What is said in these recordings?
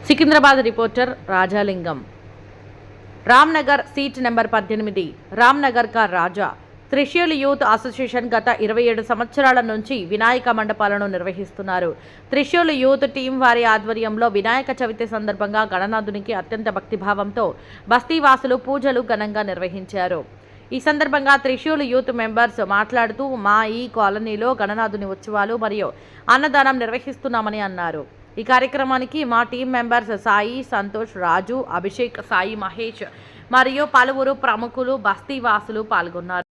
Secunderabad reporter Rajalingam. Ramnagar seat number 18 Ramnagar కా రాజా। Trishul youth association గత 27 సంవత్సరాల నుంచి వినాయక మండపాలను నిర్వహిస్తున్నారు। త్రిశూల్ యూత్ టీం వారి ఆధ్వర్యంలో వినాయక చవితి సందర్భంగా గణనాథునికి అత్యంత భక్తిభావంతో బస్తీవాసులు పూజలు ఘనంగా నిర్వహించారు। ఈ సందర్భంగా త్రిశూల్ యూత్ మెంబర్స్ మాట్లాడుతూ మా ఈ కాలనీలో గణనాథుని ఉత్సవాలు మరియు అన్నదానం నిర్వహిస్తున్నామని అన్నారు। ఈ కార్యక్రమానికి మా టీం మెంబర్స్ సాయి, సంతోష్, రాజు, అభిషేక్, సాయి మహేష్ మరియు పలువురు ప్రముఖులు బస్తీవాసులు పాల్గొన్నారు।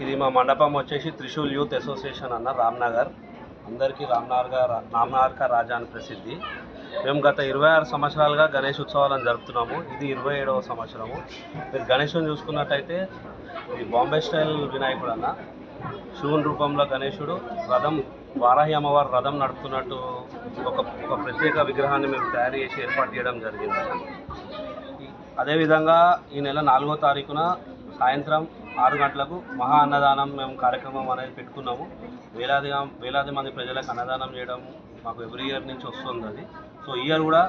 ఇది మా మండపం వచ్చేసి త్రిశూల్ యూత్ అసోసియేషన్ అన్న రామ్నగర్, అందరికీ రామ్నగర్ కా రాజా అని ప్రసిద్ధి। మేము గత 26 సంవత్సరాలుగా గణేష్ ఉత్సవాలను జరుపుతున్నాము। ఇది 27వ సంవత్సరము। మీరు గణేశుని చూసుకున్నట్టయితే ఇది బాంబే స్టైల్ వినాయకుడు అన్న, శివుని రూపంలో గణేశుడు రథం, వారాహి అమ్మవారు రథం నడుపుతున్నట్టు ఒక ప్రత్యేక విగ్రహాన్ని మేము తయారు చేసి ఏర్పాటు చేయడం జరిగింది। అదేవిధంగా ఈ నెల 4వ తారీఖున సాయంత్రం 6 గంటలకు మహా అన్నదానం మేము కార్యక్రమం అనేది పెట్టుకున్నాము। వేలాది మంది ప్రజలకు అన్నదానం చేయడం మాకు ఎవ్రీ ఇయర్ నుంచి వస్తుంది అది। సో ఈ ఇయర్ కూడా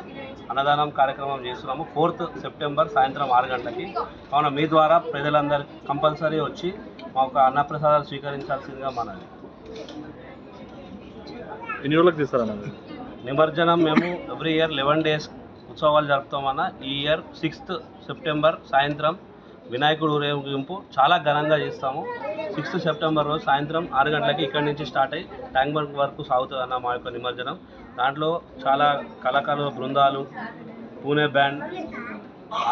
అన్నదానం కార్యక్రమం చేస్తున్నాము 4th సెప్టెంబర్ సాయంత్రం 6 గంటలకి। కావున మీ ద్వారా ప్రజలందరూ కంపల్సరీ వచ్చి మా ఒక అన్నప్రసాదాలు స్వీకరించాల్సిందిగా మనది। ఎన్ని రోజులకు తీస్తారన్న నిమజ్జనం? మేము ఎవ్రీ ఇయర్ 11 days ఉత్సవాలు జరుపుతామన్న। ఈ ఇయర్ 6th సెప్టెంబర్ సాయంత్రం వినాయకుడు ఊరేగింపు చాలా ఘనంగా చేస్తాము। 6th సెప్టెంబర్ రోజు సాయంత్రం 6 గంటలకి ఇక్కడి నుంచి స్టార్ట్ అయ్యి ట్యాంక్ బండ్ వరకు సాగుతుంది అన్న మా యొక్క నిమజ్జనం। దాంట్లో చాలా కళాకారుల బృందాలు, పూణే బ్యాండ్,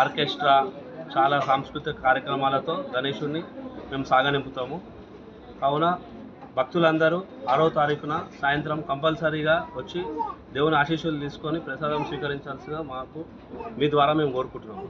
ఆర్కెస్ట్రా, చాలా సాంస్కృతిక కార్యక్రమాలతో గణేశుడిని మేము సాగనింపుతాము। కావున భక్తులందరూ 6వ తారీఖున సాయంత్రం కంపల్సరీగా వచ్చి దేవుని ఆశీస్సులు తీసుకొని ప్రసాదం స్వీకరించాల్సిందిగా మాకు మీ ద్వారా మేము కోరుకుంటున్నాము।